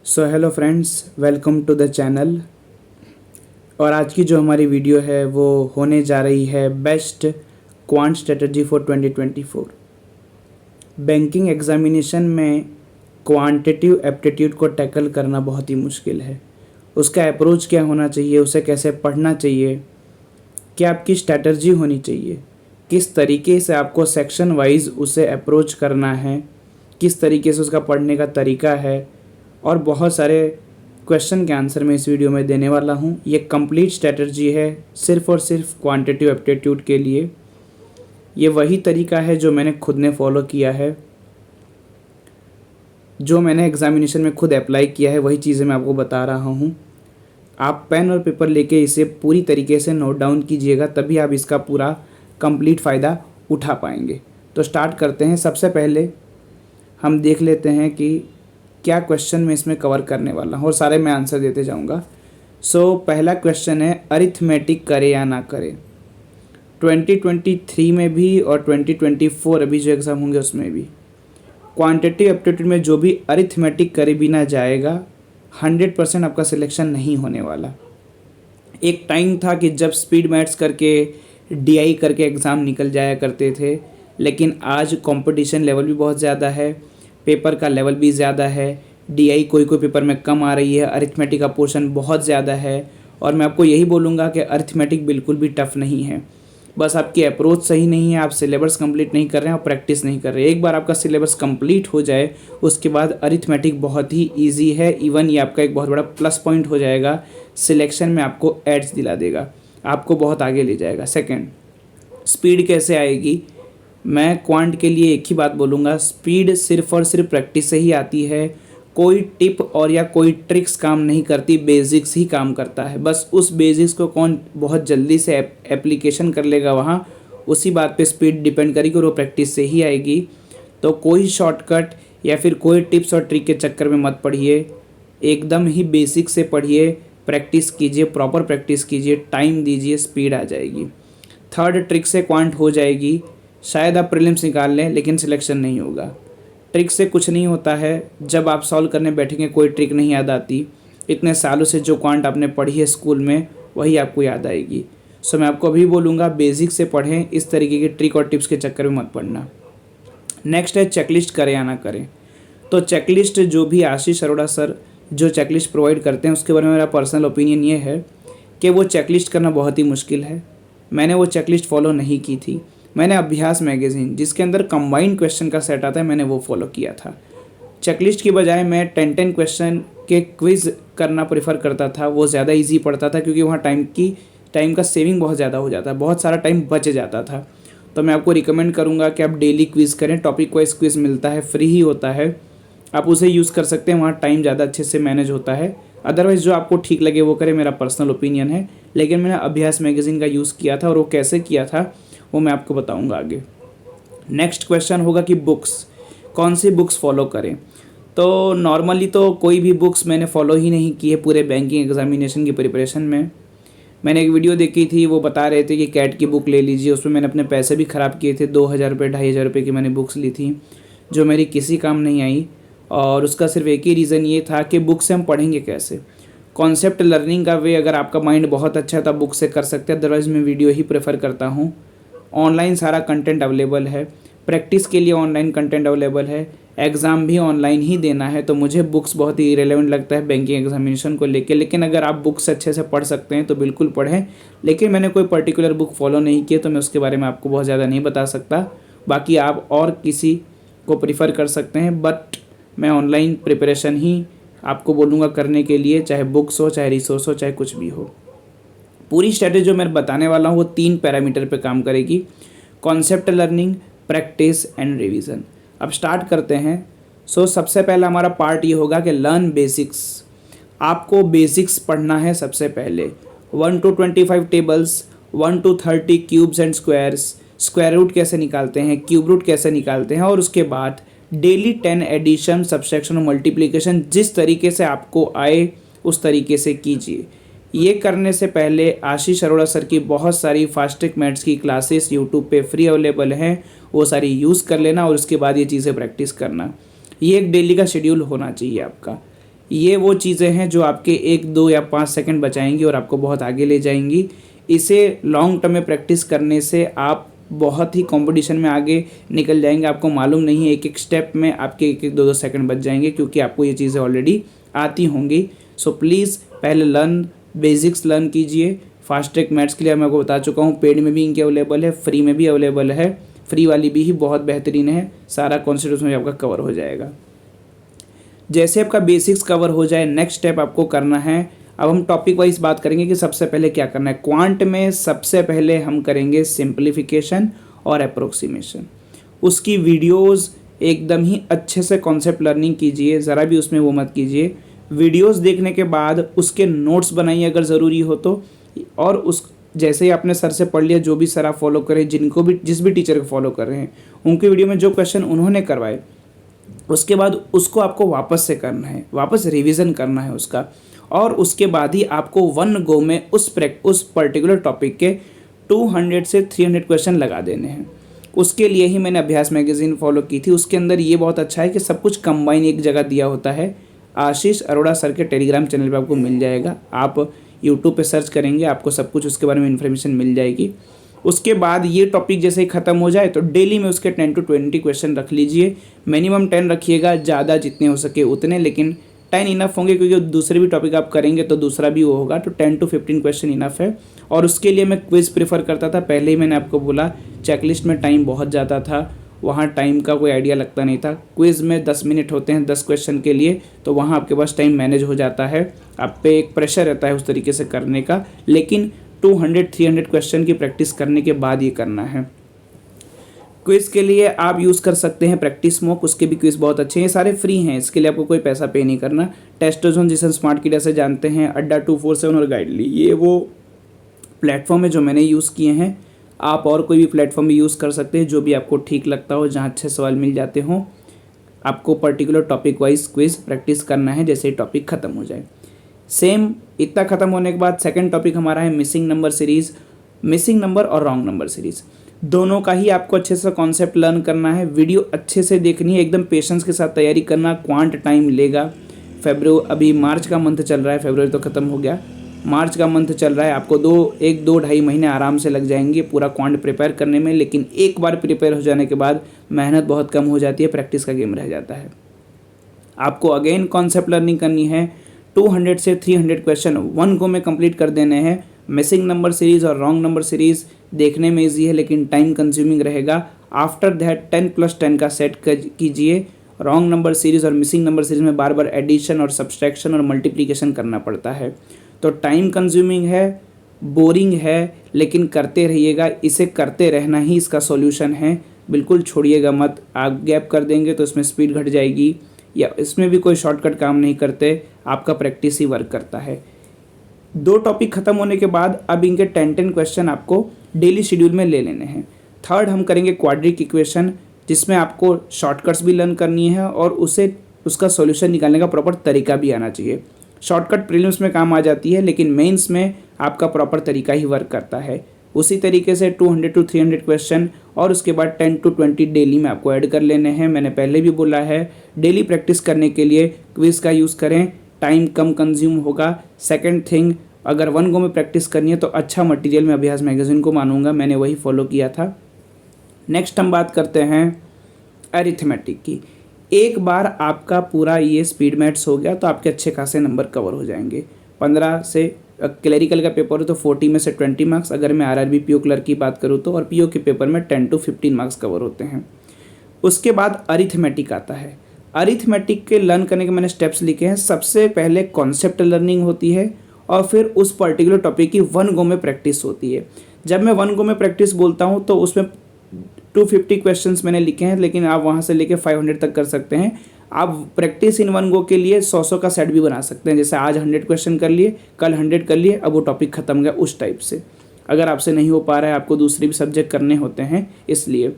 So hello friends, welcome to the channel. और आज की जो हमारी वीडियो है वो होने जा रही है best quant strategy for 2024। Banking examination में क्वांटिटिव एप्टीट्यूड को टैकल करना बहुत ही मुश्किल है। उसका अप्रोच क्या होना चाहिए, उसे कैसे पढ़ना चाहिए, क्या आपकी स्ट्रैटेजी होनी चाहिए, किस तरीके से आपको सेक्शन वाइज उसे अप्रोच करना है, किस तरीके से उसका पढ़ने का तरीका है, और बहुत सारे क्वेश्चन के आंसर मैं इस वीडियो में देने वाला हूँ। ये कंप्लीट स्ट्रैटेजी है सिर्फ़ और सिर्फ क्वांटिटिव एप्टीट्यूड के लिए। ये वही तरीका है जो मैंने खुद ने फॉलो किया है, जो मैंने एग्जामिनेशन में खुद अप्लाई किया है, वही चीज़ें मैं आपको बता रहा हूँ। आप पेन और पेपर लेके इसे पूरी तरीके से नोट डाउन कीजिएगा, तभी आप इसका पूरा कंप्लीट फ़ायदा उठा पाएंगे। तो स्टार्ट करते हैं। सबसे पहले हम देख लेते हैं कि क्या क्वेश्चन मैं इसमें कवर करने वाला हूँ, और सारे मैं आंसर देते जाऊँगा। पहला क्वेश्चन है, अरिथमेटिक करे या ना करे। 2023 में भी और 2024 अभी जो एग्ज़ाम होंगे उसमें भी क्वांटिटिव एप्टीट्यूड में जो भी अरिथमेटिक करे भी ना जाएगा, 100% आपका सिलेक्शन नहीं होने वाला। एक टाइम था कि जब स्पीड मैथ्स करके डीआई करके एग्ज़ाम निकल जाया करते थे, लेकिन आज कंपटीशन लेवल भी बहुत ज़्यादा है, पेपर का लेवल भी ज़्यादा है, डीआई कोई पेपर में कम आ रही है, अरिथमेटिक का पोर्शन बहुत ज़्यादा है। और मैं आपको यही बोलूँगा कि अरिथमेटिक बिल्कुल भी टफ़ नहीं है, बस आपकी अप्रोच सही नहीं है, आप सिलेबस कंप्लीट नहीं कर रहे हैं और प्रैक्टिस नहीं कर रहे हैं। एक बार आपका सिलेबस कंप्लीट हो जाए उसके बाद अरिथमेटिक बहुत ही ईजी है। इवन ये आपका एक बहुत बड़ा प्लस पॉइंट हो जाएगा, सिलेक्शन में आपको एड्स दिला देगा, आपको बहुत आगे ले जाएगा। सेकेंड, स्पीड कैसे आएगी। मैं क्वांट के लिए एक ही बात बोलूँगा, स्पीड सिर्फ और सिर्फ प्रैक्टिस से ही आती है। कोई टिप और या कोई ट्रिक्स काम नहीं करती, बेसिक्स ही काम करता है। बस उस बेसिक्स को कौन बहुत जल्दी से एप्लीकेशन कर लेगा, वहाँ उसी बात पे स्पीड डिपेंड करेगी और वो प्रैक्टिस से ही आएगी। तो कोई शॉर्टकट या फिर कोई टिप्स और ट्रिक के चक्कर में मत पढ़िए, एकदम ही बेसिक से पढ़िए, प्रैक्टिस कीजिए, प्रॉपर प्रैक्टिस कीजिए, टाइम दीजिए, स्पीड आ जाएगी। थर्ड, ट्रिक से क्वांट हो जाएगी। शायद आप प्रीलिम्स निकाल लें लेकिन सिलेक्शन नहीं होगा। ट्रिक से कुछ नहीं होता है, जब आप सॉल्व करने बैठेंगे कोई ट्रिक नहीं याद आती। इतने सालों से जो क्वांट आपने पढ़ी है स्कूल में वही आपको याद आएगी। मैं आपको अभी बोलूँगा बेसिक से पढ़ें, इस तरीके के ट्रिक और टिप्स के चक्कर में मत पढ़ना। नेक्स्ट है, चेकलिस्ट करें या ना करें। तो चेकलिस्ट जो भी आशीष अरोड़ा सर जो चेकलिस्ट प्रोवाइड करते हैं उसके बारे में मेरा पर्सनल ओपिनियन ये है कि वो चेकलिस्ट करना बहुत ही मुश्किल है। मैंने वो चेकलिस्ट फॉलो नहीं की थी। मैंने अभ्यास मैगज़ीन जिसके अंदर कंबाइंड क्वेश्चन का सेट आता है, मैंने वो फॉलो किया था। चेकलिस्ट की बजाय मैं 10 क्वेश्चन के क्विज़ करना प्रेफर करता था, वो ज़्यादा इजी पड़ता था क्योंकि वहाँ टाइम का सेविंग बहुत ज़्यादा हो जाता है, बहुत सारा टाइम बच जाता था। तो मैं आपको रिकमेंड करूँगा कि आप डेली क्विज़ करें, टॉपिक वाइज क्विज़ मिलता है, फ्री ही होता है, आप उसे यूज़ कर सकते हैं, वहाँ टाइम ज़्यादा अच्छे से मैनेज होता है। अदरवाइज़ जो आपको ठीक लगे वो करें, मेरा पर्सनल ओपिनियन है। लेकिन मैंने अभ्यास मैगज़ीन का यूज़ किया था और वो कैसे किया था वो मैं आपको बताऊंगा आगे। नेक्स्ट क्वेश्चन होगा कि बुक्स, कौन सी बुक्स फॉलो करें। तो नॉर्मली तो कोई भी बुक्स मैंने फॉलो ही नहीं की है पूरे बैंकिंग एग्जामिनेशन की प्रिपरेशन में। मैंने एक वीडियो देखी थी, वो बता रहे थे कि कैट की बुक ले लीजिए, उसमें मैंने अपने पैसे भी ख़राब किए थे। 2000 रुपये 2500 रुपये की मैंने बुक्स ली थी जो मेरी किसी काम नहीं आई, और उसका सिर्फ एक ही रीज़न ये था कि बुक से हम पढ़ेंगे कैसे। कॉन्सेप्ट लर्निंग का वे अगर आपका माइंड बहुत अच्छा है तो आप बुक से कर सकते हैं, अदरवाइज़ मैं वीडियो ही प्रेफर करता हूँ। ऑनलाइन सारा कंटेंट अवेलेबल है, प्रैक्टिस के लिए ऑनलाइन कंटेंट अवेलेबल है, एग्ज़ाम भी ऑनलाइन ही देना है। तो मुझे बुक्स बहुत ही रिलेवेंट लगता है बैंकिंग एग्जामिनेशन को लेके। लेकिन अगर आप बुक्स अच्छे से पढ़ सकते हैं तो बिल्कुल पढ़ें, लेकिन मैंने कोई पर्टिकुलर बुक फॉलो नहीं किया तो मैं उसके बारे में आपको बहुत ज़्यादा नहीं बता सकता। बाकी आप और किसी को प्रीफर कर सकते हैं, बट मैं ऑनलाइन प्रिपरेशन ही आपको बोलूँगा करने के लिए, चाहे बुक्स हो, चाहे रिसोर्स हो, चाहे कुछ भी हो। पूरी स्ट्रेटेजी जो मैं बताने वाला हूँ वो 3 पैरामीटर पे काम करेगी, concept learning, practice and revision. अब स्टार्ट करते हैं। सबसे पहला हमारा पार्ट ये होगा कि लर्न बेसिक्स। आपको बेसिक्स पढ़ना है सबसे पहले। 1 to 25 tables, 1 to 30 cubes and squares, square root कैसे निकालते हैं, क्यूब रूट कैसे निकालते हैं, और उसके बाद डेली 10 एडिशन, सब्सट्रैक्शन और मल्टीप्लिकेशन जिस तरीके से आपको आए उस तरीके से कीजिए। ये करने से पहले आशीष अरोड़ा सर की बहुत सारी फास्टिक मैथ्स की क्लासेस यूट्यूब पे फ्री अवेलेबल हैं, वो सारी यूज़ कर लेना और उसके बाद ये चीज़ें प्रैक्टिस करना। ये एक डेली का शेड्यूल होना चाहिए आपका। ये वो चीज़ें हैं जो आपके 1, 2 या 5 सेकंड बचाएंगी और आपको बहुत आगे ले जाएंगी। इसे लॉन्ग टर्म में प्रैक्टिस करने से आप बहुत ही कंपटीशन में आगे निकल जाएंगे। आपको मालूम नहीं है, एक एक स्टेप में आपके 1, 1, 2, 2 सेकंड बच जाएंगे, क्योंकि आपको ये चीज़ें ऑलरेडी आती होंगी। सो प्लीज़ पहले बेसिक्स लर्न कीजिए। फास्ट ट्रैक मैथ्स के लिए मैं आपको बता चुका हूँ, पेड में भी इनके अवेलेबल है, फ्री में भी अवेलेबल है। फ्री वाली भी ही बहुत बेहतरीन है, सारा कॉन्सेप्ट उसमें आपका कवर हो जाएगा। जैसे आपका बेसिक्स कवर हो जाए, नेक्स्ट स्टेप आपको करना है, अब हम टॉपिक वाइज बात करेंगे कि सबसे पहले क्या करना है। क्वांट में सबसे पहले हम करेंगे सिंप्लीफिकेशन और अप्रोक्सीमेशन। उसकी वीडियोस एकदम ही अच्छे से कॉन्सेप्ट लर्निंग कीजिए, ज़रा भी उसमें वो मत कीजिए। वीडियोस देखने के बाद उसके नोट्स बनाइए अगर ज़रूरी हो तो, और उस जैसे ही आपने सर से पढ़ लिया, जो भी सर आप फॉलो करें, जिस भी टीचर को फॉलो कर रहे हैं, उनके वीडियो में जो क्वेश्चन उन्होंने करवाए, उसके बाद उसको आपको वापस से करना है, वापस रिवीजन करना है उसका, और उसके बाद ही आपको वन गो में उस पर्टिकुलर टॉपिक के 200 से 300 क्वेश्चन लगा देने हैं। उसके लिए ही मैंने अभ्यास मैगज़ीन फॉलो की थी। उसके अंदर ये बहुत अच्छा है कि सब कुछ कंबाइन एक जगह दिया होता है। आशीष अरोड़ा सर के टेलीग्राम चैनल पे आपको मिल जाएगा, आप यूट्यूब पे सर्च करेंगे, आपको सब कुछ उसके बारे में इन्फॉर्मेशन मिल जाएगी। उसके बाद ये टॉपिक जैसे ही ख़त्म हो जाए तो डेली में उसके 10 to 20 क्वेश्चन रख लीजिए। मिनिमम 10 रखिएगा, ज़्यादा जितने हो सके उतने, लेकिन 10 इनफ होंगे, क्योंकि दूसरे भी टॉपिक आप करेंगे तो दूसरा भी वो होगा, तो 10 to 15 क्वेश्चन इनफ है। और उसके लिए मैं क्विज़ प्रेफर करता था। पहले ही मैंने आपको बोला, चेकलिस्ट में टाइम बहुत ज़्यादा था, वहाँ टाइम का कोई आइडिया लगता नहीं था। क्विज़ में 10 मिनट होते हैं 10 क्वेश्चन के लिए, तो वहाँ आपके पास टाइम मैनेज हो जाता है, आप पे एक प्रेशर रहता है उस तरीके से करने का। लेकिन 200-300 क्वेश्चन की प्रैक्टिस करने के बाद ये करना है। क्विज़ के लिए आप यूज़ कर सकते हैं प्रैक्टिस मॉक, उसके भी क्विज़ बहुत अच्छे हैं, ये सारे फ्री हैं, इसके लिए आपको कोई पैसा पे नहीं करना। टेस्टोजोन जिसे स्मार्ट किडा से जानते हैं, अड्डा 247 और गाइडली, ये वो प्लेटफॉर्म है जो मैंने यूज़ किए हैं। आप और कोई भी प्लेटफॉर्म भी यूज़ कर सकते हैं, जो भी आपको ठीक लगता हो, जहाँ अच्छे सवाल मिल जाते हों। आपको particular topic wise quiz practice करना है जैसे ही टॉपिक ख़त्म हो जाए। सेम इतना ख़त्म होने के बाद सेकंड टॉपिक हमारा है missing number series. Missing number और रॉन्ग नंबर सीरीज़ दोनों का ही आपको अच्छे से कॉन्सेप्ट लर्न करना है। वीडियो अच्छे से देखनी है, एकदम पेशेंस के साथ तैयारी करना। क्वांट टाइम लेगा। अभी मार्च का मंथ चल रहा है, फरवरी तो ख़त्म हो गया, मार्च का मंथ चल रहा है। आपको 2-2.5 महीने आराम से लग जाएंगे पूरा क्वांट प्रिपेयर करने में। लेकिन एक बार प्रिपेयर हो जाने के बाद मेहनत बहुत कम हो जाती है, प्रैक्टिस का गेम रह जाता है। आपको अगेन कॉन्सेप्ट लर्निंग करनी है। 200 से 300 क्वेश्चन वन गो में कंप्लीट कर देने हैं। मिसिंग नंबर सीरीज़ और रॉन्ग नंबर सीरीज़ देखने में ईजी है, लेकिन टाइम कंज्यूमिंग रहेगा। आफ्टर दैट 10+10 का सेट कीजिए। रॉन्ग नंबर सीरीज़ और मिसिंग नंबर सीरीज़ में बार बार एडिशन और सब्सट्रैक्शन और मल्टीप्लिकेशन करना पड़ता है, तो टाइम कंज्यूमिंग है, बोरिंग है, लेकिन करते रहिएगा। इसे करते रहना ही इसका सॉल्यूशन है, बिल्कुल छोड़िएगा मत। आप गैप कर देंगे तो इसमें स्पीड घट जाएगी, या इसमें भी कोई शॉर्टकट काम नहीं करते, आपका प्रैक्टिस ही वर्क करता है। 2 टॉपिक ख़त्म होने के बाद अब इनके 10-10 क्वेश्चन आपको डेली शेड्यूल में ले लेने हैं। थर्ड हम करेंगे क्वाड्रिक इक्वेशन, जिसमें आपको शॉर्टकट्स भी लर्न करनी है और उसका सॉल्यूशन निकालने का प्रॉपर तरीका भी आना चाहिए। शॉर्टकट प्रीलिम्स में काम आ जाती है, लेकिन मेंस में आपका प्रॉपर तरीका ही वर्क करता है। उसी तरीके से 200 to 300 क्वेश्चन और उसके बाद 10 to 20 डेली में आपको ऐड कर लेने हैं। मैंने पहले भी बोला है, डेली प्रैक्टिस करने के लिए क्विज़ का यूज़ करें, टाइम कम कंज्यूम होगा। सेकंड थिंग, अगर वन गो में प्रैक्टिस करनी है तो अच्छा मटेरियल मैं अभ्यास मैगज़ीन को मानूंगा, मैंने वही फॉलो किया था। नेक्स्ट हम बात करते हैं अरिथमेटिक की। एक बार आपका पूरा ये स्पीड मैथ्स हो गया तो आपके अच्छे खासे नंबर कवर हो जाएंगे। 15 से क्लरिकल का पेपर हो तो 40 में से 20 मार्क्स, अगर मैं आरआरबी पीओ क्लर्क की बात करूँ तो, और पीओ के पेपर में 10 to 15 मार्क्स कवर होते हैं। उसके बाद अरिथमेटिक आता है। अरिथमेटिक के लर्न करने के मैंने स्टेप्स लिखे हैं। सबसे पहले कॉन्सेप्ट लर्निंग होती है और फिर उस पर्टिकुलर टॉपिक की वन गो में प्रैक्टिस होती है। जब मैं वन गो में प्रैक्टिस बोलता हूँ तो उसमें 250 क्वेश्चंस मैंने लिखे हैं, लेकिन आप वहाँ से लेके 500 तक कर सकते हैं। आप प्रैक्टिस इन वन गो के लिए 100 का सेट भी बना सकते हैं, जैसे आज 100 क्वेश्चन कर लिए, कल 100 कर लिए, अब वो टॉपिक ख़त्म गया, उस टाइप से। अगर आपसे नहीं हो पा रहा है, आपको दूसरे भी सब्जेक्ट करने होते हैं, इसलिए।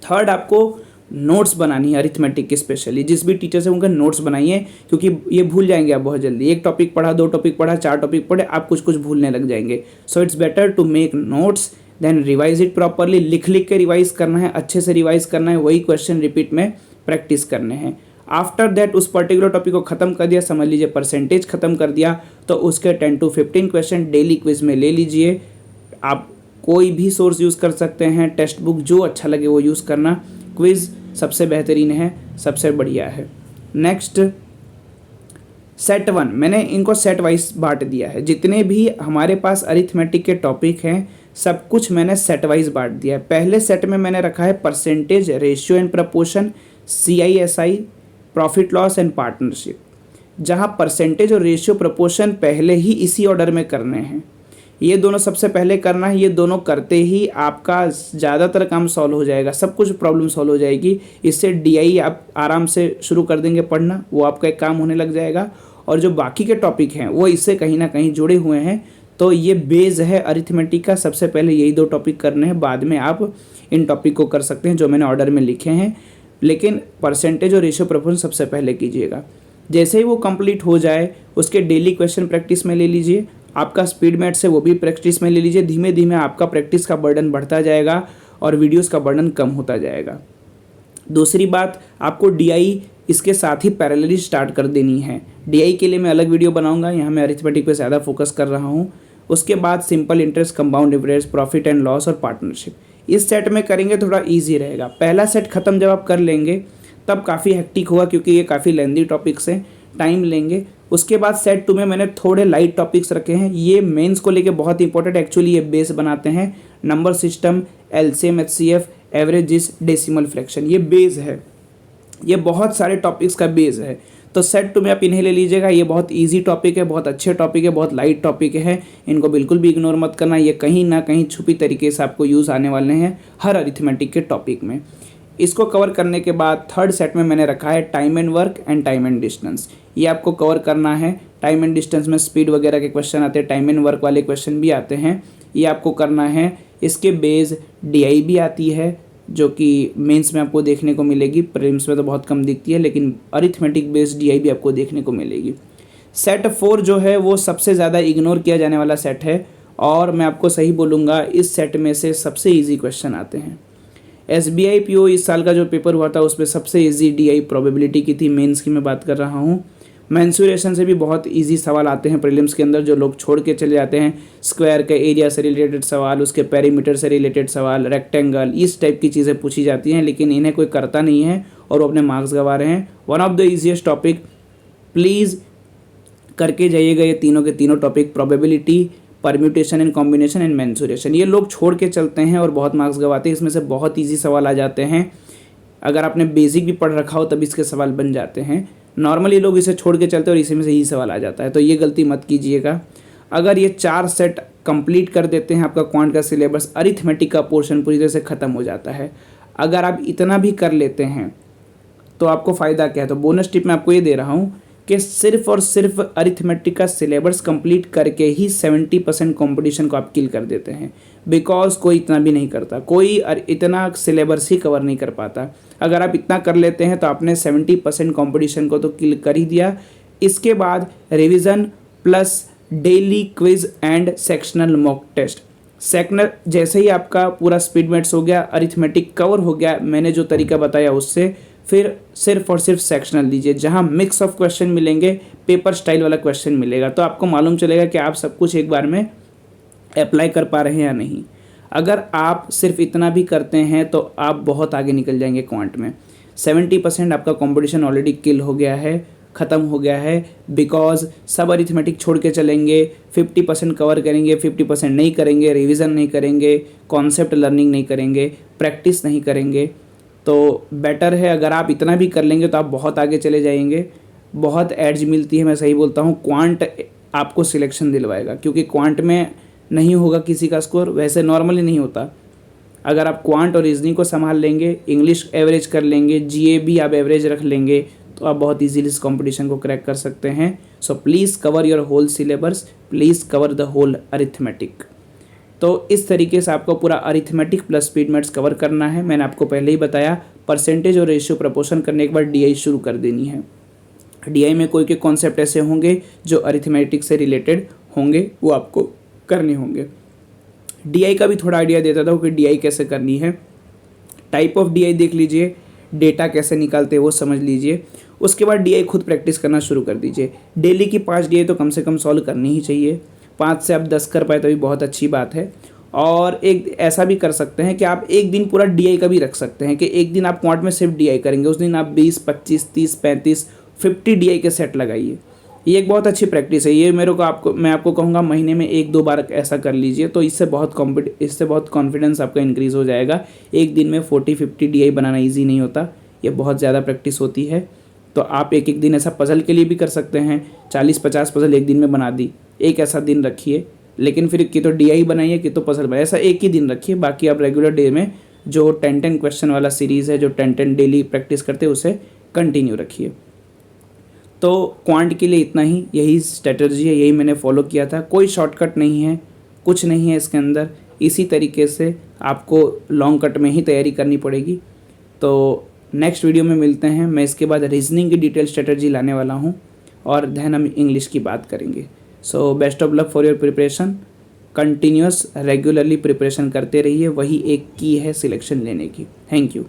थर्ड, आपको नोट्स बनानी है अरिथमेटिक की, स्पेशली जिस भी टीचर से उनका नोट्स बनाइए, क्योंकि ये भूल जाएंगे आप बहुत जल्दी। एक टॉपिक पढ़ा, 2 टॉपिक पढ़ा, 4 टॉपिक पढ़े, आप कुछ कुछ भूलने लग जाएंगे। So it's better to make notes, then revise it properly. लिख लिख के रिवाइज करना है, अच्छे से रिवाइज करना है, वही क्वेश्चन रिपीट में प्रैक्टिस करने हैं। आफ्टर दैट उस पर्टिकुलर टॉपिक को ख़त्म कर दिया, समझ लीजिए परसेंटेज ख़त्म कर दिया, तो उसके 10 to 15 क्वेश्चन डेली क्विज में ले लीजिए। आप कोई भी सोर्स यूज़ कर सकते हैं, टेक्स्ट बुक जो अच्छा लगे वो यूज़ करना। क्विज़ सबसे बेहतरीन है, सबसे बढ़िया है। नेक्स्ट सेट 1, मैंने इनको सेट वाइज बांट दिया है। जितने भी हमारे पास अरिथमेटिक के टॉपिक हैं सब कुछ मैंने सेट वाइज बांट दिया है। पहले सेट में मैंने रखा है percentage, ratio and proportion, CISI, profit loss and partnership. जहाँ परसेंटेज और रेशियो प्रपोर्शन पहले ही इसी ऑर्डर में करने हैं, ये दोनों सबसे पहले करना है। ये दोनों करते ही आपका ज़्यादातर काम सॉल्व हो जाएगा, सब कुछ प्रॉब्लम सॉल्व हो जाएगी। इससे DI आप आराम से शुरू कर देंगे पढ़ना, वो आपका एक काम होने लग जाएगा। और जो बाकी के टॉपिक हैं वो इससे कहीं ना कहीं जुड़े हुए हैं। तो ये बेस है अरिथमेटिक का। सबसे पहले यही 2 टॉपिक करने हैं, बाद में आप इन टॉपिक को कर सकते हैं जो मैंने ऑर्डर में लिखे हैं, लेकिन परसेंटेज और रेशियो प्रपोर्शन सबसे पहले कीजिएगा। जैसे ही वो कंप्लीट हो जाए उसके डेली क्वेश्चन प्रैक्टिस में ले लीजिए। आपका स्पीड मैथ्स है वो भी प्रैक्टिस में ले लीजिए। धीमे धीमे आपका प्रैक्टिस का बर्डन बढ़ता जाएगा और वीडियोस का बर्डन कम होता जाएगा। दूसरी बात, आपको DI इसके साथ ही पैरेलली स्टार्ट कर देनी है। DI के लिए मैं अलग वीडियो बनाऊंगा, यहाँ मैं अरिथमेटिक पे ज़्यादा फोकस कर रहा हूँ। उसके बाद simple interest, compound interest, profit and loss और पार्टनरशिप, इस सेट में करेंगे थोड़ा ईजी रहेगा। पहला सेट खत्म जब आप कर लेंगे तब काफ़ी हेक्टिक होगा क्योंकि ये काफ़ी लेंदी टॉपिक्स हैं, टाइम लेंगे। उसके बाद सेट 2 में मैंने थोड़े लाइट टॉपिक्स रखे हैं। ये मेंस को लेके बहुत इंपॉर्टेंट, एक्चुअली ये बेस बनाते हैं। Number system, LCM, HCF, averages, decimal fraction, ये बेस है, ये बहुत सारे टॉपिक्स का बेस है। तो सेट 2 में आप इन्हें ले लीजिएगा। ये बहुत इजी टॉपिक है, बहुत अच्छे टॉपिक है, बहुत लाइट टॉपिक है, इनको बिल्कुल भी इग्नोर मत करना। ये कहीं ना कहीं छुपी तरीके से आपको यूज़ आने वाले हैं हर अरिथमेटिक के टॉपिक में। इसको कवर करने के बाद थर्ड सेट में मैंने रखा है time and work and time and distance. ये आपको कवर करना है। टाइम एंड डिस्टेंस में स्पीड वगैरह के क्वेश्चन आते हैं, टाइम एंड वर्क वाले क्वेश्चन भी आते हैं, ये आपको करना है। इसके बेस DI भी आती है जो कि मेंस में आपको देखने को मिलेगी, प्रीलिम्स में तो बहुत कम दिखती है, लेकिन अरिथमेटिक बेस्ड DI भी आपको देखने को मिलेगी। सेट 4 जो है वो सबसे ज़्यादा इग्नोर किया जाने वाला सेट है, और मैं आपको सही बोलूँगा इस सेट में से सबसे ईजी क्वेश्चन आते हैं। SBI PO इस साल का जो पेपर हुआ था उसमें सबसे ईजी DI प्रोबेबिलिटी की थी, मेंस की मैं बात कर रहा हूँ। मेंसुरेशन से भी बहुत इजी सवाल आते हैं प्रीलिम्स के अंदर, जो लोग छोड़ के चले जाते हैं। स्क्वायर के एरिया से रिलेटेड सवाल, उसके पेरीमीटर से रिलेटेड सवाल, रेक्टेंगल, इस टाइप की चीज़ें पूछी जाती हैं, लेकिन इन्हें कोई करता नहीं है और वो अपने मार्क्स गंवा रहे हैं। One of the easiest topic, please करके जाइएगा ये तीनों के तीनों topic, probability, permutation and combination and mensuration. ये लोग छोड़ के चलते हैं और बहुत मार्क्स गंवाते हैं। इसमें से बहुत ईजी सवाल आ जाते हैं, अगर आपने बेसिक भी पढ़ रखा हो तब इसके सवाल बन जाते हैं। नॉर्मली लोग इसे छोड़ के चलते हैं और इसी में से ही सवाल आ जाता है, तो ये गलती मत कीजिएगा। अगर ये 4 सेट कंप्लीट कर देते हैं आपका क्वांट का सिलेबस, अरिथमेटिक का पोर्शन पूरी तरह से ख़त्म हो जाता है। अगर आप इतना भी कर लेते हैं तो आपको फ़ायदा क्या है, तो बोनस टिप मैं आपको ये दे रहा हूँ कि सिर्फ और सिर्फ अरिथमेटिक का सिलेबस कंप्लीट करके ही 70% कॉम्पिटिशन को आप किल कर देते हैं। बिकॉज कोई इतना भी नहीं करता, कोई इतना सिलेबस ही कवर नहीं कर पाता। अगर आप इतना कर लेते हैं तो आपने 70% कॉम्पिटिशन को तो किल कर ही दिया। इसके बाद revision plus daily quiz and sectional mock test. Sectional जैसे ही आपका पूरा स्पीड मैथ्स हो गया, अरिथमेटिक कवर हो गया मैंने जो तरीका बताया उससे, फिर सिर्फ और सिर्फ सेक्शनल दीजिए, जहां मिक्स ऑफ क्वेश्चन मिलेंगे, पेपर स्टाइल वाला क्वेश्चन मिलेगा, तो आपको मालूम चलेगा कि आप सब कुछ एक बार में अप्लाई कर पा रहे हैं या नहीं। अगर आप सिर्फ इतना भी करते हैं तो आप बहुत आगे निकल जाएंगे क्वांट में। 70% आपका कंपटीशन ऑलरेडी किल हो गया है, ख़त्म हो गया है, बिकॉज सब अरिथमेटिक छोड़ के चलेंगे, 50% कवर करेंगे, 50% नहीं करेंगे, रिवीजन नहीं करेंगे, कॉन्सेप्ट लर्निंग नहीं करेंगे, प्रैक्टिस नहीं करेंगे। तो बेटर है अगर आप इतना भी कर लेंगे तो आप बहुत आगे चले जाएंगे, बहुत एड्ज मिलती है। मैं सही बोलता हूँ, क्वांट आपको सिलेक्शन दिलवाएगा, क्योंकि क्वांट में नहीं होगा किसी का स्कोर, वैसे नॉर्मली नहीं होता। अगर आप क्वांट और रीजनिंग को संभाल लेंगे, इंग्लिश एवरेज कर लेंगे, GA भी आप एवरेज रख लेंगे, तो आप बहुत इजीली इस कंपटीशन को क्रैक कर सकते हैं। So please cover your whole syllabus, please cover the whole arithmetic. तो इस तरीके से आपको पूरा arithmetic plus speed maths cover करना है। मैंने आपको पहले ही बताया, परसेंटेज और रेशियो प्रपोर्शन करने के बाद DI शुरू कर देनी है। DI में कोई के कॉन्सेप्ट ऐसे होंगे जो अरिथमेटिक से रिलेटेड होंगे, वो आपको करने होंगे। DI का भी थोड़ा आइडिया देता था कि DI कैसे करनी है। टाइप ऑफ DI देख लीजिए, डेटा कैसे निकालते हैं वो समझ लीजिए। उसके बाद डीआई खुद प्रैक्टिस करना शुरू कर दीजिए। डेली की 5 डीआई तो कम से कम सॉल्व करनी ही चाहिए। 5 से आप 10 कर पाए तो भी बहुत अच्छी बात है। और एक ऐसा भी कर सकते हैं कि आप एक दिन पूरा डीआई का भी रख सकते हैं कि एक दिन आप क्वांट में सिर्फ डीआई करेंगे, उस दिन आप 20, 25, 30, 35, 50 डीआई के सेट लगाइए। ये एक बहुत अच्छी प्रैक्टिस है। ये मैं आपको कहूँगा महीने में 1-2 बार ऐसा कर लीजिए, तो इससे बहुत कॉन्फिडेंस आपका इंक्रीज़ हो जाएगा। एक दिन में 40-50 डीआई बनाना ईजी नहीं होता, ये बहुत ज़्यादा प्रैक्टिस होती है। तो आप एक एक दिन ऐसा पज़ल के लिए भी कर सकते हैं। 40-50 पज़ल एक दिन में बना दी, एक ऐसा दिन रखिए। लेकिन फिर कि तो डीआई बनाइए कि तो पज़ल बनाइए, ऐसा एक ही दिन रखिए। बाकी आप रेगुलर डे में जो 10-10 क्वेश्चन वाला सीरीज़ है, जो 10-10 डेली प्रैक्टिस करते हैं, उसे कंटिन्यू रखिए। तो क्वांट के लिए इतना ही, यही स्ट्रेटजी है, यही मैंने फॉलो किया था। कोई शॉर्टकट नहीं है, कुछ नहीं है इसके अंदर। इसी तरीके से आपको लॉन्ग कट में ही तैयारी करनी पड़ेगी। तो नेक्स्ट वीडियो में मिलते हैं। मैं इसके बाद रीजनिंग की डिटेल स्ट्रेटजी लाने वाला हूँ और देन हम इंग्लिश की बात करेंगे। So best of luck for your preparation. Continuous regularly preparation करते रहिए, वही एक की है सिलेक्शन लेने की। Thank you.